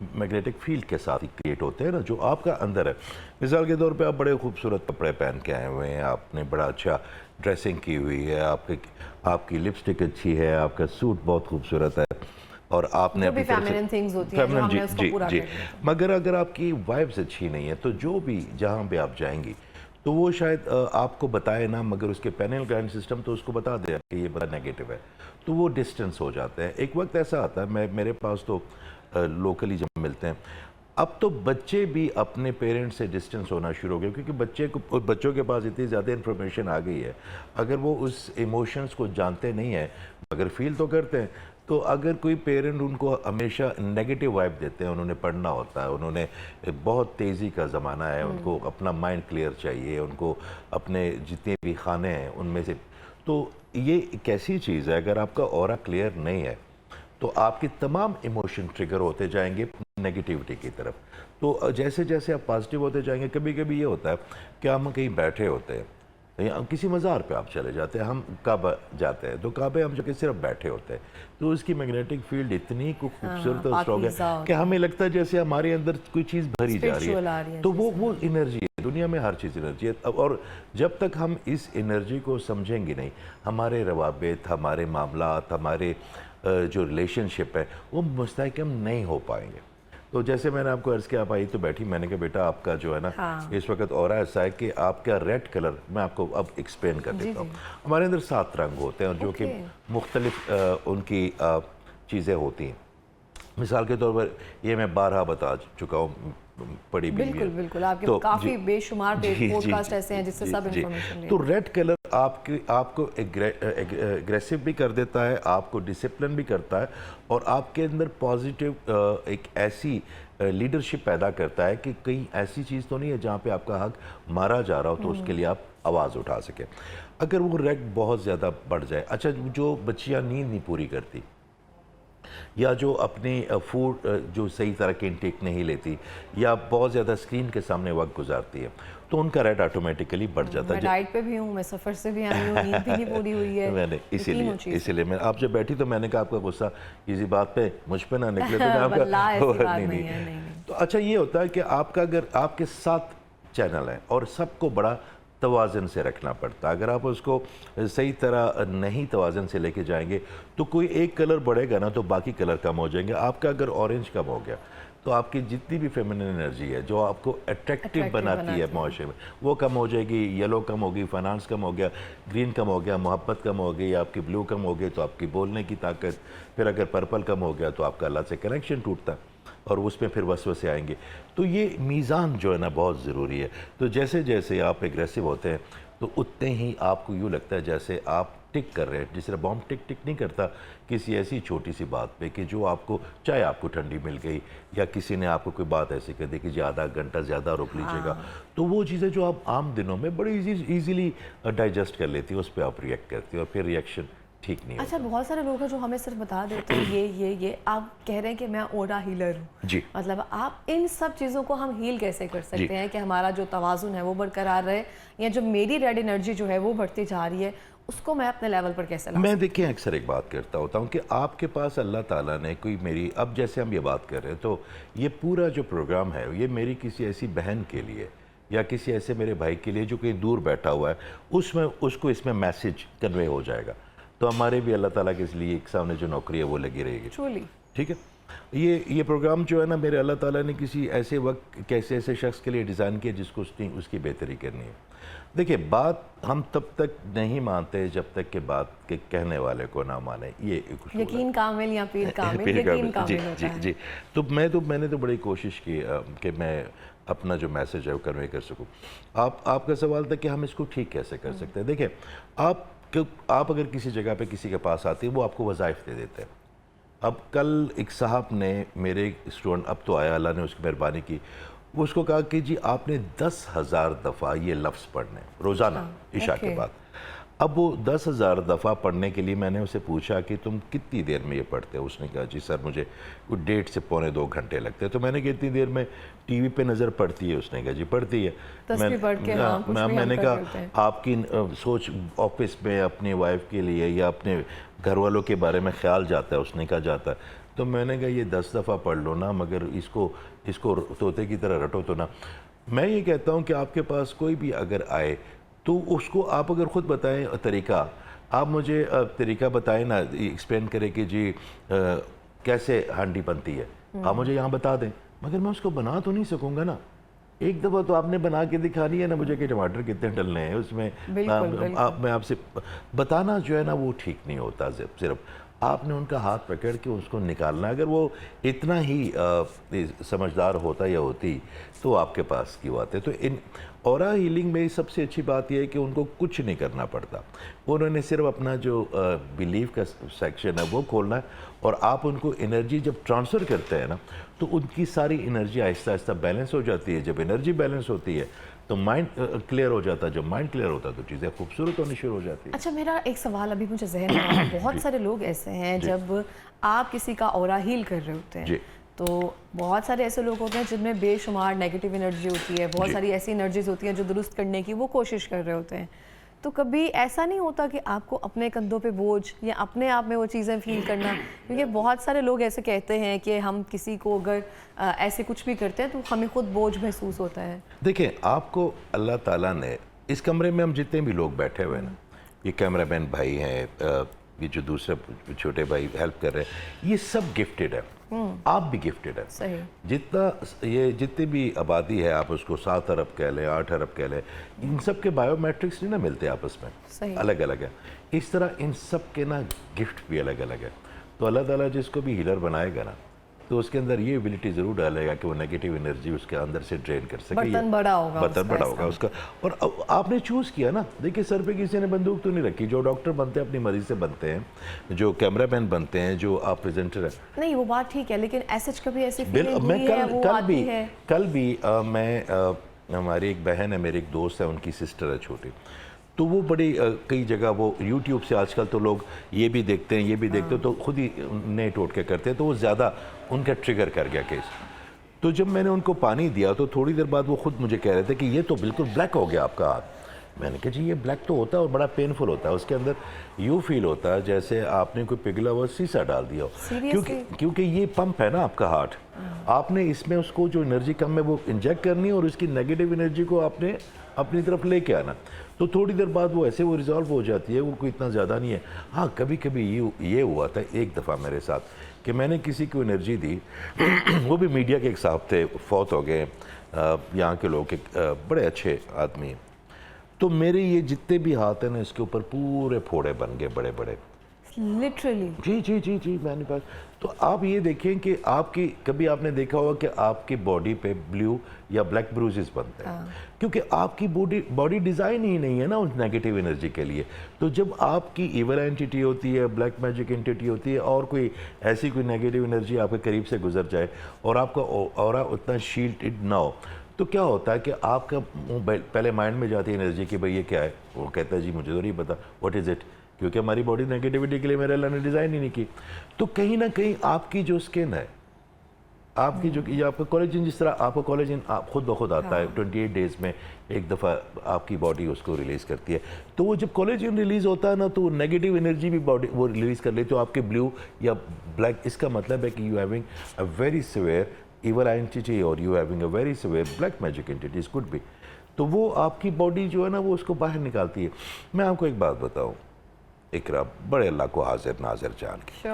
Magnetic field کے ساتھ ہی create ہوتے ہیں نا، جو آپ کا اندر ہے. مثال کے طور پہ آپ بڑے خوبصورت کپڑے پہن کے آئے ہوئے ہیں، آپ نے بڑا اچھا ڈریسنگ کی ہوئی ہے، آپ کی لپسٹک اچھی ہے، آپ کا سوٹ بہت خوبصورت ہے، اور آپ نے جو بھی فیمینن تھنگز ہوتی ہیں جو ہم نے اس کو پورا کر دیا. مگر اگر آپ کی وائبز اچھی نہیں ہے تو جو بھی جہاں پہ آپ جائیں گی تو وہ شاید آپ کو بتائے نا، مگر اس کے پینل گرینڈ سسٹم تو اس کو بتا دے کہ یہ بڑا نیگیٹو ہے، تو وہ ڈسٹنس ہو جاتا ہے. ایک وقت ایسا آتا ہے، میرے پاس تو لوکلی جب ملتے ہیں، اب تو بچے بھی اپنے پیرنٹ سے ڈسٹنس ہونا شروع ہو گئے، کیونکہ بچوں کے پاس اتنی زیادہ انفارمیشن آ گئی ہے. اگر وہ اس ایموشنز کو جانتے نہیں ہیں مگر فیل تو کرتے ہیں، تو اگر کوئی پیرنٹ ان کو ہمیشہ نیگیٹو وائب دیتے ہیں، انہوں نے پڑھنا ہوتا ہے، انہوں نے بہت تیزی کا زمانہ ہے، ان کو اپنا مائنڈ کلیئر چاہیے، ان کو اپنے جتنے بھی کھانے ہیں ان میں سے، تو یہ ایک ایسی چیز ہے اگر آپ کا اورا کلیئر نہیں ہے تو آپ کی تمام ایموشن ٹریگر ہوتے جائیں گے نیگیٹیوٹی کی طرف. تو جیسے جیسے آپ پازیٹیو ہوتے جائیں گے، کبھی کبھی یہ ہوتا ہے کہ ہم کہیں بیٹھے ہوتے ہیں، کسی مزار پہ آپ چلے جاتے ہیں، ہم کعبہ جاتے ہیں تو کعبے ہم جو کہ صرف بیٹھے ہوتے ہیں، تو اس کی میگنیٹک فیلڈ اتنی خوبصورت اور اسٹرانگ ہے کہ ہمیں لگتا ہے جیسے ہمارے اندر کوئی چیز بھری جا رہی ہے. تو وہ انرجی ہے، دنیا میں ہر چیز انرجی ہے. اور جب تک ہم اس انرجی کو سمجھیں گے نہیں، ہمارے روابط، ہمارے معاملات، ہمارے جو ریلیشن شپ ہے وہ مستحکم نہیں ہو پائیں گے. تو جیسے میں نے آپ کو عرض کیا، آپ آئی تو بیٹھی، میں نے کہا بیٹا آپ کا جو ہے نا اس وقت اورا ایسا ہے کہ آپ کا ریڈ کلر، میں آپ کو اب ایکسپلین کر دیتا ہوں. ہمارے اندر 7 رنگ ہوتے ہیں اور جو کہ مختلف ان کی چیزیں ہوتی ہیں. مثال کے طور پر یہ میں 12 بتا چکا ہوں، پڑھی بھی. بالکل آپ کے کافی بے شمار پوڈ کاسٹ ایسے ہیں جس سے سب انفارمیشن لیں. تو ریڈ کلر آپ کو اگریسو بھی کر دیتا ہے، آپ کو ڈسپلن بھی کرتا ہے، اور آپ کے اندر پازیٹیو ایک ایسی لیڈرشپ پیدا کرتا ہے کہ کہیں ایسی چیز تو نہیں ہے جہاں پہ آپ کا حق مارا جا رہا ہو تو اس کے لیے آپ آواز اٹھا سکیں. اگر وہ ریڈ بہت زیادہ بڑھ جائے، اچھا جو بچیاں نیند نہیں پوری کرتی یا جو اپنی فوڈ جو صحیح طرح کی انٹیک نہیں لیتی یا بہت زیادہ اسکرین کے سامنے وقت گزارتی ہے، تو ان کا ریٹ آٹومیٹکلی بڑھ جاتا ہے. میں ڈائٹ پہ بھی ہوں، میں سفر سے بھی آئی ہوں، نیند بھی نہیں پوری ہوئی ہے. میں نے اسی لیے میں آپ جب بیٹھی تو میں نے کہا آپ کا غصہ کسی بات پہ مجھ پہ نہ نکلے، تو میں آپ کا نہیں. تو اچھا یہ ہوتا ہے کہ آپ کا اگر آپ کے 7 چینل ہیں اور سب کو بڑا توازن سے رکھنا پڑتا ہے. اگر آپ اس کو صحیح طرح نہیں توازن سے لے کے جائیں گے تو کوئی ایک کلر بڑھے گا نا تو باقی کلر کم ہو جائیں گے. آپ کا اگر اورنج کم ہو گیا تو آپ کی جتنی بھی فیمنن انرجی ہے جو آپ کو اٹریکٹیو بناتی ہے معاشرے میں وہ کم ہو جائے گی. یلو کم ہوگی، فائنانس کم ہو گیا، گرین کم ہو گیا، محبت کم ہو گئی، آپ کی بلو کم ہو گئی تو آپ کی بولنے کی طاقت، پھر اگر پرپل کم ہو گیا تو آپ کا اللہ سے کنیکشن ٹوٹتا ہے اور اس میں پھر وسوسے آئیں گے. تو یہ میزان جو ہے نا بہت ضروری ہے. تو جیسے جیسے آپ اگریسو ہوتے ہیں تو اتنے ہی آپ کو یوں لگتا ہے جیسے آپ ٹک کر رہے ہیں، جس طرح بم ٹک نہیں کرتا کسی ایسی چھوٹی سی بات پہ کہ جو آپ کو، چاہے آپ کو ٹھنڈی مل گئی یا کسی نے آپ کو کوئی بات ایسی کہہ دی کہ جی آدھا گھنٹہ زیادہ روک لیجیے گا، تو وہ چیزیں جو آپ عام دنوں میں بڑی ایزیلی ڈائجسٹ کر لیتی ہیں، اس پہ آپ ریئیکٹ کرتی ہیں اور پھر ریئیکشن ٹھیک نہیں. اچھا بہت سارے لوگ ہیں جو ہمیں صرف بتا دیتے ہیں یہ آپ کہہ رہے ہیں کہ میں اورا ہیلر ہوں جی، مطلب آپ ان سب چیزوں کو ہم ہیل کیسے کر سکتے ہیں کہ ہمارا جو توازن ہے وہ برقرار رہے، یا جو میری ریڈ انرجی جو ہے وہ بڑھتی جا رہی ہے اس کو میں اپنے لیول پر کیسے لا سکتا ہوں؟ میں دیکھیں اکثر ایک بات کرتا ہوتا ہوں کہ آپ کے پاس اللہ تعالیٰ نے کوئی میری، اب جیسے ہم یہ بات کر رہے ہیں تو یہ پورا جو پروگرام ہے یہ میری کسی ایسی بہن کے لیے یا کسی ایسے میرے بھائی کے لیے جو کہیں دور بیٹھا ہوا ہے، اس کو اس میں میسج کنوے ہو جائے گا. تو ہمارے بھی اللہ تعالیٰ کے اس لیے ایک سامنے جو نوکری ہے وہ لگی رہے گی. ٹھیک ہے. یہ پروگرام جو ہے نا میرے اللہ تعالیٰ نے کسی ایسے وقت کیسے ایسے شخص کے لیے ڈیزائن کیا جس کو اس کی بہتری کرنی ہے. دیکھیں بات ہم تب تک نہیں مانتے جب تک کہ بات کے کہنے والے کو نہ مانے. یہ یقین کامل یا پیر کامل، یقین کامل ہوتا ہے. جی. تو میں نے تو بڑی کوشش کی کہ میں اپنا جو میسج ہے وہ کنوے کر سکوں. آپ کا سوال تھا کہ ہم اس کو ٹھیک کیسے کر سکتے ہیں. دیکھیں آپ اگر کسی جگہ پہ کسی کے پاس آتے ہیں وہ آپ کو وظائف دے دیتے ہیں. اب کل ایک صاحب نے میرے اسٹوڈنٹ، اب تو آیا اللہ نے اس کی مہربانی کی، وہ اس کو کہا کہ جی آپ نے 10,000 دفعہ یہ لفظ پڑھنے روزانہ عشاء کے بعد. اب وہ 10,000 دفعہ پڑھنے کے لیے میں نے اسے پوچھا کہ تم کتنی دیر میں یہ پڑھتے ہو؟ اس نے کہا جی سر مجھے 1.5 سے پونے 2 گھنٹے لگتے ہیں. تو میں نے کہا اتنی دیر میں ٹی وی پہ نظر پڑتی ہے؟ اس نے کہا جی پڑتی ہے. میں نے کہا آپ کی سوچ آفس میں اپنی وائف کے لیے یا اپنے گھر والوں کے بارے میں خیال جاتا ہے؟ اس نے کہا جاتا ہے. تو میں نے کہا یہ 10 دفعہ پڑھ لو نا، مگر اس کو طوطے کی طرح رٹو تو نا۔ میں یہ کہتا ہوں کہ آپ کے پاس کوئی بھی اگر آئے تو اس کو آپ اگر خود بتائیں طریقہ، آپ مجھے طریقہ بتائیں نا، ایکسپلین کرے کہ جی کیسے ہانڈی بنتی ہے، آپ مجھے یہاں بتا دیں، مگر میں اس کو بنا تو نہیں سکوں گا نا۔ ایک دفعہ تو آپ نے بنا کے دکھانی ہے نا مجھے کہ ٹماٹر کتنے ڈلنے ہیں اس میں، میں آپ سے بتانا جو ہے نا وہ ٹھیک نہیں ہوتا، صرف آپ نے ان کا ہاتھ پکڑ کے اس کو نکالنا۔ اگر وہ اتنا ہی سمجھدار ہوتا یا ہوتی تو آپ کے پاس کیوں آتے۔ تو ان اورا ہیلنگ میں سب سے اچھی بات یہ ہے کہ ان کو کچھ نہیں کرنا پڑتا، انہوں نے صرف اپنا جو بیلیف کا سیکشن ہے وہ کھولنا ہے، اور آپ ان کو انرجی جب ٹرانسفر کرتے ہیں نا تو ان کی ساری انرجی آہستہ آہستہ بیلنس ہو جاتی ہے۔ جب انرجی بیلنس ہوتی ہے تو مائنڈ کلیئر ہو جاتا ہے، جب مائنڈ کلیئر ہوتا ہے تو چیزیں خوبصورت ہونی شروع ہو جاتی ہیں۔ اچھا، میرا ایک سوال ابھی مجھے ذہن میں آیا، بہت سارے لوگ ایسے ہیں جب آپ کسی کا اورا ہیل کر رہے ہوتے ہیں تو بہت سارے ایسے لوگ ہوتے ہیں جن میں بے شمار نیگیٹو انرجی ہوتی ہے، بہت ساری ایسی انرجیز ہوتی ہیں جو درست کرنے کی وہ کوشش کر رہے ہوتے ہیں، تو کبھی ایسا نہیں ہوتا کہ آپ کو اپنے کندھوں پہ بوجھ یا اپنے آپ میں وہ چیزیں فیل کرنا؟ کیونکہ بہت سارے لوگ ایسے کہتے ہیں کہ ہم کسی کو اگر ایسے کچھ بھی کرتے ہیں تو ہمیں خود بوجھ محسوس ہوتا ہے۔ دیکھیں، آپ کو اللہ تعالیٰ نے اس کمرے میں ہم جتنے بھی لوگ بیٹھے ہوئے ہیں نا، یہ کیمرہ مین بھائی ہیں، یہ جو دوسرے چھوٹے بھائی ہیلپ کر رہے ہیں، یہ سب گفٹڈ ہے، آپ بھی گفٹڈ ہے۔ صحیح۔ یہ جتنی بھی آبادی ہے، آپ اس کو 7 ارب کہہ لیں، 8 ارب کہہ لیں، ان سب کے بایو میٹرکس نہیں نا ملتے آپس میں، الگ الگ ہے۔ اس طرح ان سب کے نا گفٹ بھی الگ الگ ہے۔ تو اللہ تعالیٰ جس کو بھی ہیلر بنائے گا نا تو اس کے اندر یہ ایبلٹی ضرور ڈالے گا کہ وہ نیگیٹو انرجی اس کے اندر سے ڈرین کر سکے، برتن بڑا ہوگا اس کا۔ اور آپ نے چوز کیا نا، دیکھیں سر پہ کسی نے بندوق تو نہیں رکھی، جو ڈاکٹر بنتے ہیں اپنی مرضی سے بنتے ہیں، جو کیمرہ مین بنتے ہیں، جو آپ پریزنٹر ہیں۔ نہیں وہ بات ٹھیک ہے، لیکن ایسے کبھی ایسی فیلنگ ہوئی ہے وہ آتی ہے؟ کل بھی میں ہماری ایک بہن ہے، میری ایک دوست ہے، ان کی سسٹر ہے چھوٹی، تو وہ بڑی کئی جگہ وہ یوٹیوب سے آج کل تو لوگ یہ بھی دیکھتے ہیں، یہ بھی دیکھتے ہیں، تو خود ہی نئے ٹوٹکے کرتے ہیں، تو وہ زیادہ ان کا ٹریگر کر گیا کیس۔ تو جب میں نے ان کو پانی دیا تو تھوڑی دیر بعد وہ خود مجھے کہہ رہے تھے کہ یہ تو بالکل بلیک ہو گیا آپ کا ہاتھ۔ میں نے کہا جی یہ بلیک تو ہوتا ہے اور بڑا پینفل ہوتا ہے، اس کے اندر یوں فیل ہوتا ہے جیسے آپ نے کوئی پگھلا ہوا سیسا ڈال دیا ہو، کیونکہ یہ پمپ ہے نا آپ کا ہارٹ، آپ نے اس میں اس کو جو انرجی کم ہے وہ انجیکٹ کرنی ہے اور اس کی نیگیٹو انرجی کو آپ نے اپنی طرف لے کے آنا، تو تھوڑی دیر بعد وہ ایسے وہ ریزالو ہو جاتی ہے، وہ کوئی اتنا زیادہ نہیں ہے۔ ہاں کبھی کبھی یہ ہوا تھا ایک دفعہ میرے ساتھ کہ میں نے کسی کو انرجی دی، وہ بھی میڈیا کے ایک صاحب تھے، فوت ہو گئے، یہاں کے لوگ ایک بڑے اچھے آدمی ہیں، تو میرے یہ جتنے بھی ہاتھ ہیں نا اس کے اوپر پورے پھوڑے بن گئے بڑے بڑے، لٹرلی۔ جی جی جی جی میں نے پاس۔ تو آپ یہ دیکھیں کہ آپ کی کبھی آپ نے دیکھا ہوگا کہ آپ کی باڈی پہ بلیو یا بلیک بروزز بنتے ہیں، کیونکہ آپ کی باڈی ڈیزائن ہی نہیں ہے نا اس نیگیٹو انرجی کے لیے۔ تو جب آپ کی ایول اینٹیٹی ہوتی ہے، بلیک میجک اینٹیٹی ہوتی ہے، اور کوئی ایسی کوئی نیگیٹو انرجی آپ کے قریب سے گزر جائے اور آپ کا اورا اتنا شیلڈڈ نہ ہو، تو کیا ہوتا ہے کہ آپ کا پہلے مائنڈ میں جاتی ہے انرجی کہ بھئی یہ کیا ہے، وہ کہتا ہے جی مجھے تو نہیں پتا واٹ از اٹ، کیونکہ ہماری باڈی نیگیٹیوٹی کے لیے میرے اللہ نے ڈیزائن ہی نہیں کی۔ تو کہیں نہ کہیں آپ کی جو سکن ہے، آپ کی جو آپ کا کولیجن، جس طرح آپ کا کولیجن آپ خود بخود آتا ہے 28 ڈیز میں ایک دفعہ آپ کی باڈی اس کو ریلیز کرتی ہے، تو وہ جب کولیجن ریلیز ہوتا ہے نا تو نیگیٹو انرجی بھی باڈی وہ ریلیز کر لیتی ہے، تو آپ کے بلیو یا بلیک، اس کا مطلب ہے کہ you having a very severe evil entity اور you having a very severe black magic entities could be, تو وہ آپ کی باڈی جو ہے نا وہ اس کو باہر نکالتی ہے۔ میں آپ کو ایک بات بتاؤں، اقرا، بڑے اللہ کو حاضر ناظر جان کے،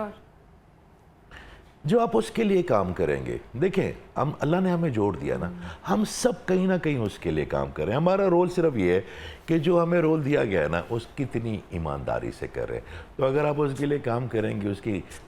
جو آپ اس کے لیے کام کریں گے، دیکھیں ہم اللہ نے ہمیں جوڑ دیا نا، ہم سب کہیں نہ کہیں اس کے لیے کام کریں، ہمارا رول صرف یہ ہے کہ جو ہمیں رول دیا گیا ہے نا اس کتنی ایمانداری سے کریں۔ تو اگر آپ اس کے لیے کام کریں گے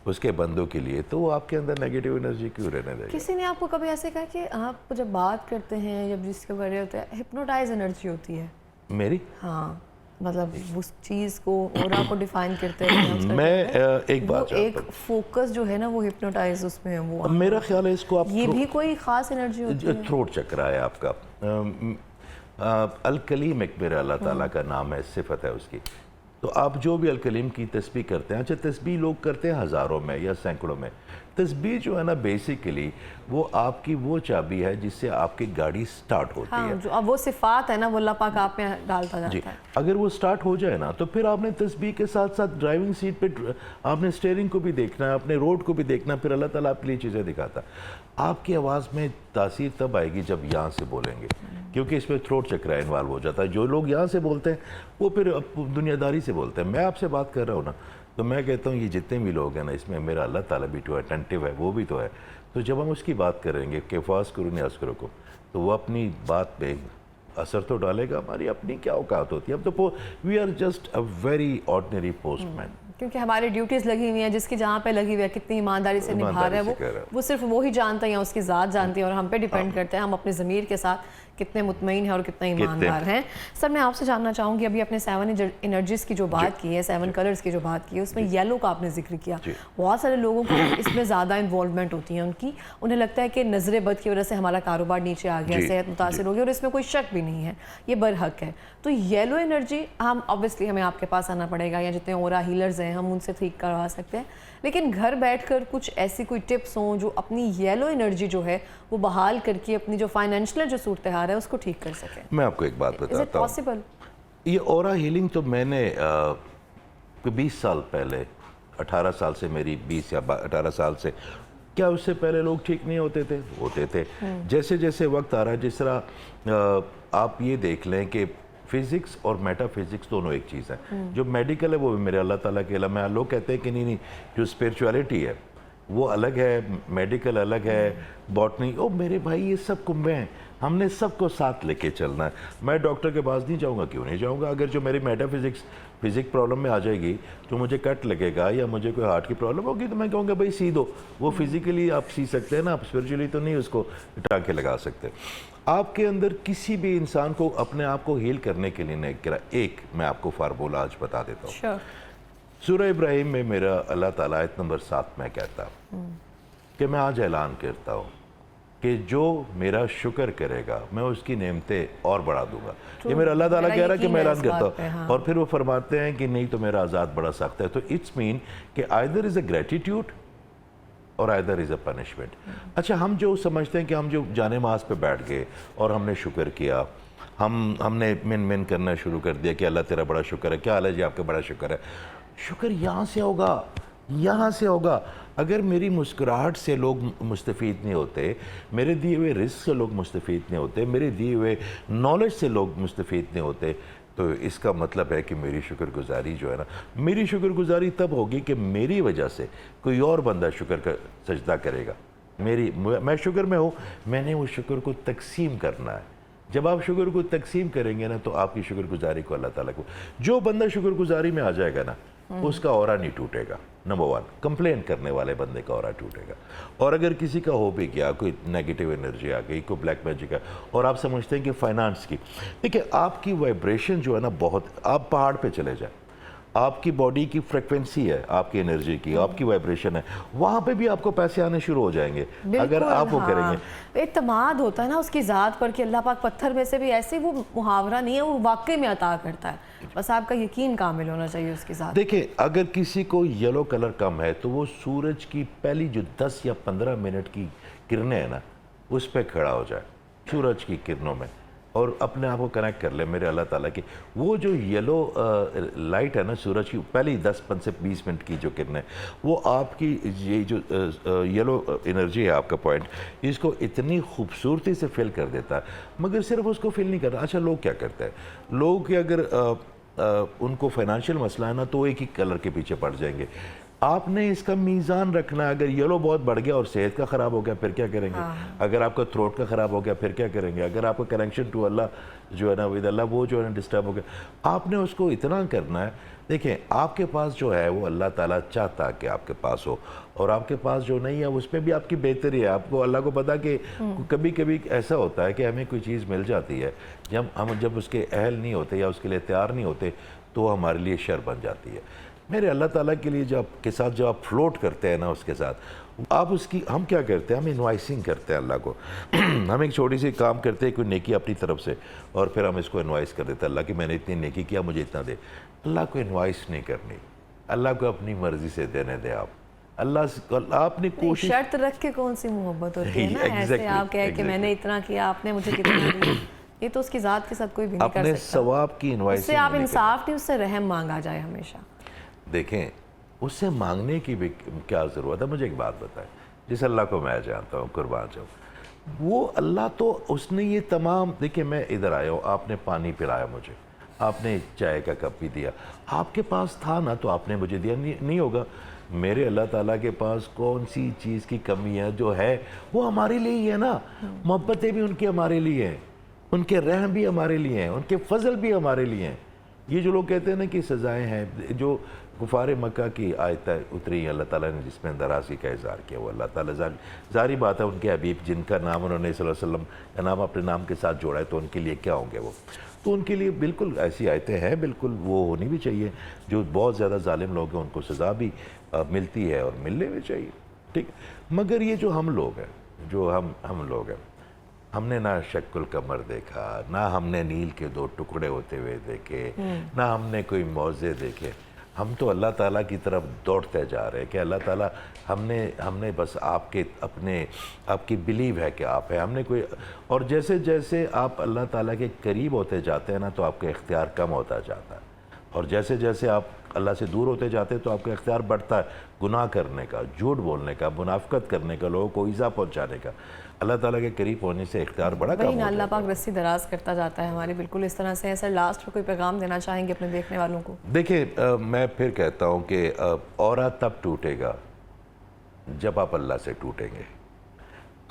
اس کے بندوں کے لیے، تو وہ آپ کے اندر نیگیٹو انرجی کیوں رہنے دے گا؟ کسی نے آپ کو کبھی ایسے کہا کہ آپ جب بات کرتے ہیں، جب جس کے بارے ہوتے ہیں، ہپنوٹائز انرجی ہوتی ہے میری؟ ہاں، مطلب اس چیز کو اورا کو ڈیفائن کرتے ہیں، میں ایک بات ایک فوکس جو ہے نا وہ ہپنوٹائز اس میں ہے، وہ میرا خیال ہے اس کو آپ یہ بھی کوئی خاص انرجی ہوتی ہے؟ تھروٹ چکرا ہے آپ کا، الکلیم ایک میرا اللہ تعالیٰ کا نام ہے، صفت ہے اس کی، تو آپ جو بھی الکلیم کی تسبیح کرتے ہیں، اچھا تسبیح لوگ کرتے ہیں ہزاروں میں یا سینکڑوں میں، تسبیح جو ہے نا بیسیکلی وہ آپ کی وہ چابی ہے جس سے آپ کی گاڑی سٹارٹ ہوتی ہے. جو اب وہ صفات ہے نا وہ اللہ پاک آپ میں ڈالتا جی جاتا ہے. اگر وہ سٹارٹ ہو جائے نا تو پھر آپ نے تسبیح کے ساتھ ساتھ ڈرائیونگ سیٹ پہ آپ نے اسٹیئرنگ کو بھی دیکھنا ہے، اپنے روڈ کو بھی دیکھنا ہے، پھر اللہ تعالیٰ آپ کے لیے چیزیں دکھاتا ہے. آپ کی آواز میں تاثیر تب آئے گی جب یہاں سے بولیں گے، کیونکہ اس میں تھروٹ چکرا انوالو ہو جاتا ہے. جو لوگ یہاں سے بولتے ہیں وہ پھر دنیا داری سے بولتے ہیں. میں آپ سے بات کر رہا ہوں نا تو میں کہتا ہوں یہ جتنے بھی لوگ ہیں نا اس میں میرا اللہ تعالیٰ بھی تو اٹینٹیو ہے، وہ بھی تو ہے. تو جب ہم اس کی بات کریں گے کہ فاس کرونی اسکرکم، تو وہ اپنی بات پہ اثر تو ڈالے گا. ہماری اپنی کیا اوقات ہوتی ہے، اب تو we are just a very ordinary postman. کیونکہ ہماری ڈیوٹیز لگی ہوئی ہیں، جس کی جہاں پہ لگی ہوئی ہے کتنی ایمانداری سے نبھا رہا ہے وہ صرف وہی جانتا ہے، اس کی ذات جانتی ہے، اور ہم پہ ڈیپینڈ کرتے ہیں ہم اپنے ضمیر کے ساتھ کتنے مطمئن ہیں اور کتنے ایماندار ہیں. سر میں آپ سے جاننا چاہوں گی ابھی اپنے 7 انرجیز کی جو بات کی ہے، 7 کلرز کی جو بات کی ہے، اس میں یلو کا آپ نے ذکر کیا. بہت سارے لوگوں کو اس میں زیادہ انوالومنٹ ہوتی ہیں انہیں لگتا ہے کہ نظر بد کی وجہ سے ہمارا کاروبار نیچے آ گیا، صحت متاثر ہو گئی، اور اس میں کوئی شک بھی نہیں ہے، یہ برحق ہے. تو یلو انرجی ہم obviously ہمیں آپ کے پاس آنا پڑے گا، یا جتنے اورا ہیلرز ہیں ہم ان سے ٹھیک کروا سکتے ہیں، لیکن گھر بیٹھ کر کچھ ایسی کوئی ٹپس ہوں جو اپنی یلو انرجی جو ہے وہ بحال کر کے اپنی جو فائنینشل جو صورتحال ہے اس کو ٹھیک کر سکیں. میں آپ کو ایک بات بتاتا ہوں. پاسبل یہ اورا ہیلنگ تو میں نے 20 سال پہلے، 18 سال سے میری 20 یا 18 سال سے، کیا اس سے پہلے لوگ ٹھیک نہیں ہوتے تھے؟ ہوتے تھے. جیسے جیسے وقت آ رہا ہے، جس طرح آپ یہ دیکھ لیں کہ فزکس اور میٹا فزکس دونوں ایک چیز ہے. جو میڈیکل ہے وہ بھی میرے اللہ تعالیٰ کے علم ہے. لوگ کہتے ہیں کہ نہیں جو اسپرچولیٹی ہے وہ الگ ہے، میڈیکل الگ ہے، باٹنی. او میرے بھائی یہ سب کنبے ہیں، ہم نے سب کو ساتھ لے کے چلنا ہے. میں ڈاکٹر کے پاس نہیں جاؤں گا، کیوں نہیں جاؤں گا؟ اگر جو میری میٹا فزک پرابلم میں آ جائے گی تو مجھے کٹ لگے گا یا مجھے کوئی ہارٹ کی پرابلم ہوگی تو میں کہوں گا بھائی سی دو. وہ فزیکلی آپ سی سکتے ہیں نا، آپ اسپرچولی تو نہیں اس کو ٹانکے لگا سکتے. آپ کے اندر کسی بھی انسان کو اپنے آپ کو ہیل کرنے کے لیے نہیں کرا. ایک میں آپ کو فارمولہ آج بتا دیتا ہوں. سورہ ابراہیم میں میرا اللہ تعالیٰ آیت نمبر 7 میں کہتا کہ میں آج اعلان کرتا ہوں کہ جو میرا شکر کرے گا میں اس کی نعمتیں اور بڑھا دوں گا. یہ میرا اللہ تعالیٰ کہہ رہا ہے کہ میں اعلان کرتا ہوں. اور پھر وہ فرماتے ہیں کہ نہیں تو میرا عذاب بڑا سخت ہے. تو اٹس مین کہ either is a gratitude اور either is a punishment. اچھا ہم جو سمجھتے ہیں کہ ہم جو جانماز پہ بیٹھ گئے اور ہم نے شکر کیا، ہم نے من کرنا شروع کر دیا کہ اللہ تیرا بڑا شکر ہے. کیا حال ہے جی آپ کا؟ بڑا شکر ہے. شکر یہاں سے ہوگا، یہاں سے ہوگا. اگر میری مسکراہٹ سے لوگ مستفید نہیں ہوتے، میرے دیے ہوئے رزق سے لوگ مستفید نہیں ہوتے، میرے دیے ہوئے نالج سے لوگ مستفید نہیں ہوتے، تو اس کا مطلب ہے کہ میری شکر گزاری جو ہے نا، میری شکر گزاری تب ہوگی کہ میری وجہ سے کوئی اور بندہ شکر کا سجدہ کرے گا. میں شکر میں ہوں، میں نے وہ شکر کو تقسیم کرنا ہے. جب آپ شکر کو تقسیم کریں گے نا تو آپ کی شکر گزاری کو اللہ تعالیٰ کو، جو بندہ شکر گزاری میں آ جائے گا نا اس کا اورا نہیں ٹوٹے گا. نمبر 1 کمپلین کرنے والے بندے کا اورا ٹوٹے گا. اور اگر کسی کا ہو بھی گیا، کوئی نیگیٹو انرجی آ گئی، کوئی بلیک میجک ہے، اور آپ سمجھتے ہیں کہ فائنانس کی، دیکھیں آپ کی وائبریشن جو ہے نا بہت، آپ پہاڑ پہ چلے جائیں، آپ کی باڈی کی فریکوینسی ہے، آپ کی انرجی کی، آپ کی وائبریشن ہے، وہاں پہ بھی آپ کو پیسے آنے شروع ہو جائیں گے اگر آپ وہ کریں گے. اعتماد ہوتا ہے نا اس کی ذات پر کہ اللہ پاک پتھر میں سے بھی ایسے، وہ محاورہ نہیں ہے، وہ واقعی میں عطا کرتا ہے. بس آپ کا یقین کامل ہونا چاہیے اس کی ذات. دیکھیں اگر کسی کو یلو کلر کم ہے تو وہ سورج کی پہلی جو 10 یا 15 منٹ کی کرنیں ہیں نا اس پہ کھڑا ہو جائے، سورج کی کرنوں میں، اور اپنے آپ کو کنیکٹ کر لے میرے اللہ تعالیٰ کی. وہ جو یلو لائٹ ہے نا سورج کی پہلی 10 سے 20 منٹ کی جو کرنیں، وہ آپ کی یہ جو یلو انرجی ہے، آپ کا پوائنٹ، اس کو اتنی خوبصورتی سے فل کر دیتا ہے. مگر صرف اس کو فل نہیں کرتا. اچھا لوگ کیا کرتے ہیں؟ لوگ کہ اگر ان کو فائنانشیل مسئلہ ہے نا تو ایک ہی کلر کے پیچھے پڑ جائیں گے. آپ نے اس کا میزان رکھنا ہے. اگر یلو بہت بڑھ گیا اور صحت کا خراب ہو گیا پھر کیا کریں گے؟ اگر آپ کا تھروٹ کا خراب ہو گیا پھر کیا کریں گے؟ اگر آپ کا کنیکشن ٹو اللہ جو ہے نا ود اللہ وہ جو ہے نا ڈسٹرب ہو گیا، آپ نے اس کو اتنا کرنا ہے. دیکھیں آپ کے پاس جو ہے وہ اللہ تعالیٰ چاہتا کہ آپ کے پاس ہو، اور آپ کے پاس جو نہیں ہے اس میں بھی آپ کی بہتری ہے. آپ کو اللہ کو پتا کہ کبھی کبھی ایسا ہوتا ہے کہ ہمیں کوئی چیز مل جاتی ہے، جب اس کے اہل نہیں ہوتے یا اس کے لیے تیار نہیں ہوتے تو ہمارے لیے شر بن جاتی ہے. میرے اللہ تعالیٰ کے لیے جب آپ فلوٹ کرتے ہیں نا اس کے ساتھ آپ اس کی ہم کیا کرتے ہیں ہم انوائسنگ کرتے ہیں اللہ کو ہم ایک چھوٹی سی کام کرتے ہیں کوئی نیکی اپنی طرف سے اور پھر ہم اس کو انوائس کر دیتے ہیں اللہ کہ میں نے اتنی نیکی کیا مجھے اتنا دے. اللہ کو انوائس نہیں کرنی, اللہ کو اپنی مرضی سے دینے دیں. آپ نے کوشش شرط رکھ کے کون سی محبت ہوتی ہے نا, ایسے آپ کہے کہ میں نے اتنا کیا آپ نے مجھے کتنا دیا, یہ تو اس کی ذات کے ساتھ کوئی بھی نہیں کر اپنے سکتا. ثواب کی انوائسنگ اس سے آپ انصاف نہیں, اس سے رحم مانگا جائے ہمیشہ. دیکھیں اس سے مانگنے کی بھی کیا ضرورت ہے. مجھے ایک بات بتائیں, جس اللہ کو میں جانتا ہوں قربان جاؤں, وہ اللہ تو اس نے یہ تمام, دیکھیں میں ادھر آیا ہوں, آپ نے پانی پلایا مجھے, آپ نے چائے کا کپ بھی دیا, آپ کے پاس تھا نا تو آپ نے مجھے دیا, نہیں ہوگا. میرے اللہ تعالیٰ کے پاس کون سی چیز کی کمی ہے, جو ہے وہ ہمارے لیے ہی ہے نا. محبتیں بھی ان کی ہمارے لیے ہیں, ان کے رحم بھی ہمارے لیے ہیں, ان کے فضل بھی ہمارے لیے ہیں. یہ جو لوگ کہتے ہیں نا کہ سزائیں ہیں, جو کفار مکہ کی آیت اتری اللہ تعالیٰ نے جس میں اندراسی کا اظہار کیا, وہ اللہ تعالیٰ ظاہری بات ہے ان کے حبیب جن کا نام انہوں نے صلی اللہ علیہ وسلم کا نام اپنے نام کے ساتھ جوڑا ہے, تو ان کے لیے کیا ہوں گے وہ, تو ان کے لیے بالکل ایسی آیتیں ہیں, بالکل وہ ہونی بھی چاہیے. جو بہت زیادہ ظالم لوگ ہیں ان کو سزا بھی ملتی ہے اور ملنے بھی چاہیے, ٹھیک. مگر یہ جو ہم لوگ ہیں, جو ہم لوگ ہیں, ہم نے نہ شق القمر دیکھا, نہ ہم نے نیل کے 2 ٹکڑے ہوتے ہوئے دیکھے, نہ ہم نے کوئی موضع دیکھے. ہم تو اللہ تعالیٰ کی طرف دوڑتے جا رہے ہیں کہ اللہ تعالیٰ ہم نے بس آپ کی بلیو ہے کہ آپ ہیں, ہم نے کوئی, اور جیسے جیسے آپ اللہ تعالیٰ کے قریب ہوتے جاتے ہیں نا تو آپ کا اختیار کم ہوتا جاتا ہے, اور جیسے جیسے آپ اللہ سے دور ہوتے جاتے ہیں تو آپ کا اختیار بڑھتا ہے گناہ کرنے کا, جھوٹ بولنے کا, منافقت کرنے کا, لوگوں کو ایذا پہنچانے کا. اللہ تعالیٰ کے قریب ہونے سے اختیار بڑا کم ہوتا ہے. اللہ پاک رسی دراز کرتا جاتا ہے ہماری, بالکل اس طرح سے. سر لاسٹ میں کوئی پیغام دینا چاہیں گے اپنے دیکھنے والوں کو؟ دیکھیں میں پھر کہتا ہوں کہ اورا تب ٹوٹے گا جب آپ اللہ سے ٹوٹیں گے.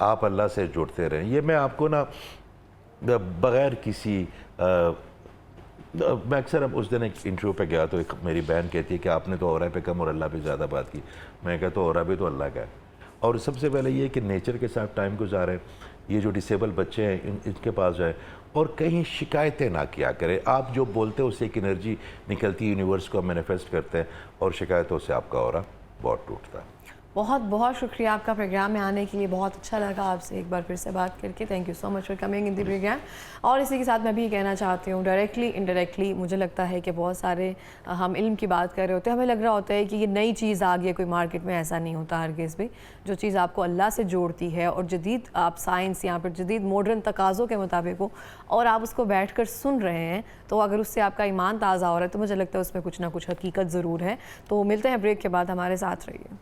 آپ اللہ سے جڑتے رہیں. یہ میں آپ کو نا بغیر کسی میں اکثر اب اس دن ایک انٹرویو پہ گیا تو ایک میری بہن کہتی ہے کہ آپ نے تو اورا پہ کم اور اللہ پہ زیادہ بات کی. میں کہتا ہوں اورا بھی تو اللہ کا ہے. اور سب سے پہلے یہ کہ نیچر کے ساتھ ٹائم گزاریں. یہ جو ڈسیبل بچے ہیں ان کے پاس جائیں اور کہیں شکایتیں نہ کیا کریں. آپ جو بولتے ہیں اس سے ایک انرجی نکلتی ہے, یونیورس کو مینیفیسٹ کرتے ہیں, اور شکایتوں سے آپ کا اورا بہت ٹوٹتا ہے. بہت بہت شکریہ آپ کا پروگرام میں آنے کے لیے, بہت اچھا لگا آپ سے ایک بار پھر سے بات کر کے. Thank you so much for coming in the program. اور اسی کے ساتھ میں بھی کہنا چاہتی ہوں, ڈائریکٹلی انڈائریکٹلی مجھے لگتا ہے کہ بہت سارے ہم علم کی بات کر رہے ہوتے ہیں, ہمیں لگ رہا ہوتا ہے کہ یہ نئی چیز آ گئی ہے کوئی مارکیٹ میں. ایسا نہیں ہوتا ہرگز بھی. جو چیز آپ کو اللہ سے جوڑتی ہے اور جدید آپ سائنس یا پھر جدید ماڈرن تقاضوں کے مطابق ہو اور آپ اس کو بیٹھ کر سن رہے ہیں, تو اگر اس سے آپ کا ایمان تازہ ہو رہا ہے تو مجھے لگتا ہے اس میں کچھ نہ کچھ حقیقت ضرور ہے. تو ملتے ہیں بریک کے بعد, ہمارے ساتھ رہیے.